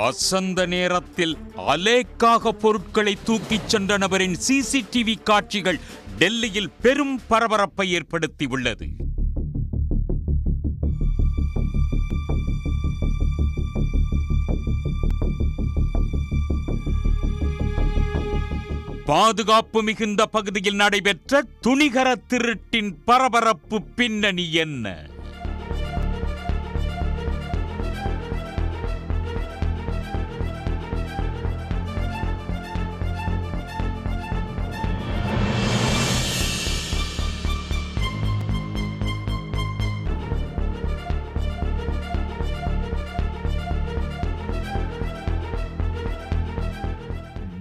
அசந்த நேரத்தில் அலேக்காக பொருட்களை தூக்கிச் சென்ற நபரின் சிசிடிவி காட்சிகள் டெல்லியில் பெரும் பரபரப்பை ஏற்படுத்தியுள்ளது. பாதுகாப்பு மிகுந்த பகுதியில் நடைபெற்ற துணிகர திருட்டின் பரபரப்பு பின்னணி என்ன?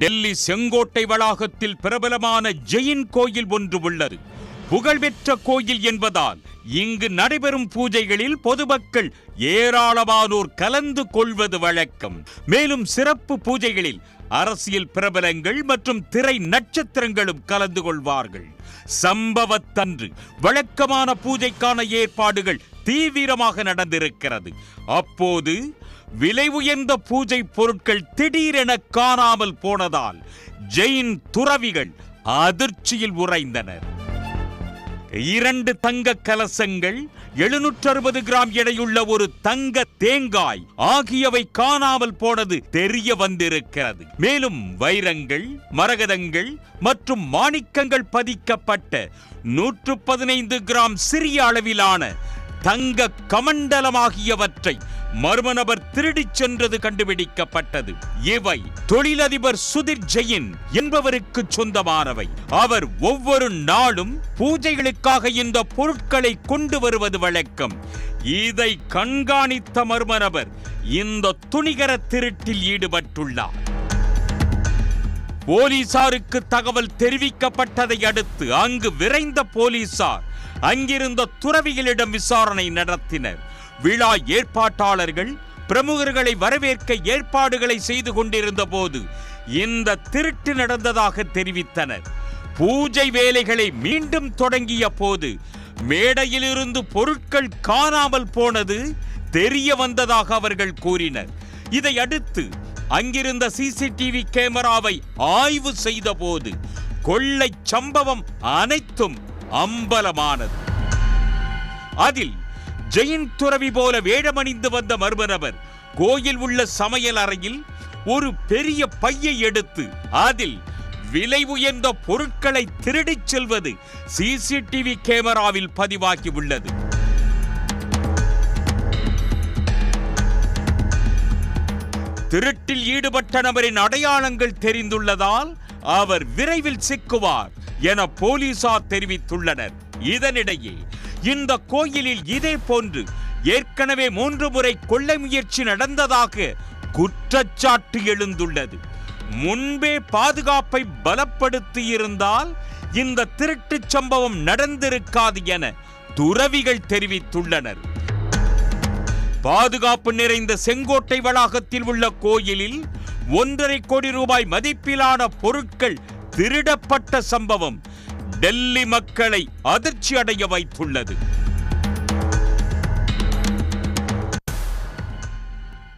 டெல்லி செங்கோட்டை வளாகத்தில் பிரபலமான ஜெயின் கோயில் ஒன்று உள்ளது. புகழ்பெற்ற கோயில் என்பதால் இங்கு நடைபெறும் பூஜைகளில் பொதுமக்கள் ஏராளமானோர் கலந்து கொள்வது வழக்கம். மேலும் சிறப்பு பூஜைகளில் அரசியல் பிரபலங்கள் மற்றும் திரை நட்சத்திரங்களும் கலந்து கொள்வார்கள். சம்பவத்தன்று வழக்கமான பூஜைக்கான ஏற்பாடுகள் தீவிரமாக நடந்திருக்கிறது. அப்போது விலை உயர்ந்த பூஜை பொருட்கள் திடீரென காணாமல் போனதால் ஜெயின் துறவிகள் அதிர்ச்சியில் உறைந்தனர். 2 தங்க கலசங்கள், 760 கிராம் எடையுள்ள ஒரு தங்க தேங்காய் ஆகியவை காணாமல் போனது தெரிய வந்திருக்கிறது. மேலும் வைரங்கள், மரகதங்கள் மற்றும் மாணிக்கங்கள் பதிக்கப்பட்ட 115 கிராம் சிறிய அளவிலான தங்க கமண்டலம் ஆகியவற்றை மர்ம நபர் திருடிச் சென்றது கண்டுபிடிக்கப்பட்டது. இவை தொழிலதிபர் சுதிர் ஜெயின் என்பவருக்கு சொந்தமானவை. அவர் ஒவ்வொரு நாளும் பூஜைகளுக்காக இந்த பொருட்களை கொண்டு வருவது வழக்கம். இதை கண்காணித்த மர்ம நபர் இந்த துணிகர திருட்டில் ஈடுபட்டுள்ளார். போலீசாருக்கு தகவல் தெரிவிக்கப்பட்டதை அடுத்து அங்கு விரைந்த போலீசார் அங்கிருந்த துறவிகளிடம் விசாரணை நடத்தினர். விழா ஏற்பாட்டாளர்கள் பிரமுகர்களை வரவேற்க ஏற்பாடுகளை செய்து கொண்டிருந்த போது இந்த திருட்டு நடந்ததாக தெரிவித்தனர். பூஜை வேலைகளை மீண்டும் தொடங்கிய போது மேடையிலிருந்து பொருட்கள் காணாமல் போனது தெரிய வந்ததாக அவர்கள் கூறினர். இதை அடுத்து அங்கிருந்த சிசிடிவி கேமராவை ஆய்வு செய்த போது கொள்ளை சம்பவம் அனைத்தும் அம்பலமானது. அதில் ஜெயின் துறவி போல வேடமணிந்து வந்த மர்ம நபர் கோயில் உள்ள சமையல் அறையில் ஒரு பெரிய பையை எடுத்து அதில் விலை உயர்ந்த பொருட்களை திருடிச் செல்வது சிசிடிவி கேமராவில் பதிவாகி உள்ளது. திருட்டில் ஈடுபட்ட நபரின் அடையாளங்கள் தெரிந்துள்ளதால் அவர் விரைவில் சிக்குவார் என போலீசார் தெரிவித்துள்ளனர். இதனிடையே இந்த கோயிலில் இதே போன்று ஏற்கனவே 3 முறை கொள்ளை முயற்சி நடந்ததாக குற்றச்சாட்டு எழுந்துள்ளது. முன்பே பாதுகாப்பை பலப்படுத்தி இருந்தால் இந்த திருட்டு சம்பவம் நடந்திருக்காது என துறவிகள் தெரிவித்துள்ளனர். பாதுகாப்பு நிறைந்த செங்கோட்டை வளாகத்தில் உள்ள கோயிலில் 1.5 கோடி ரூபாய் மதிப்பிலான பொருட்கள் திருடப்பட்ட சம்பவம் டெல்லி மக்களை அதிர்ச்சி அடைய வைத்துள்ளது.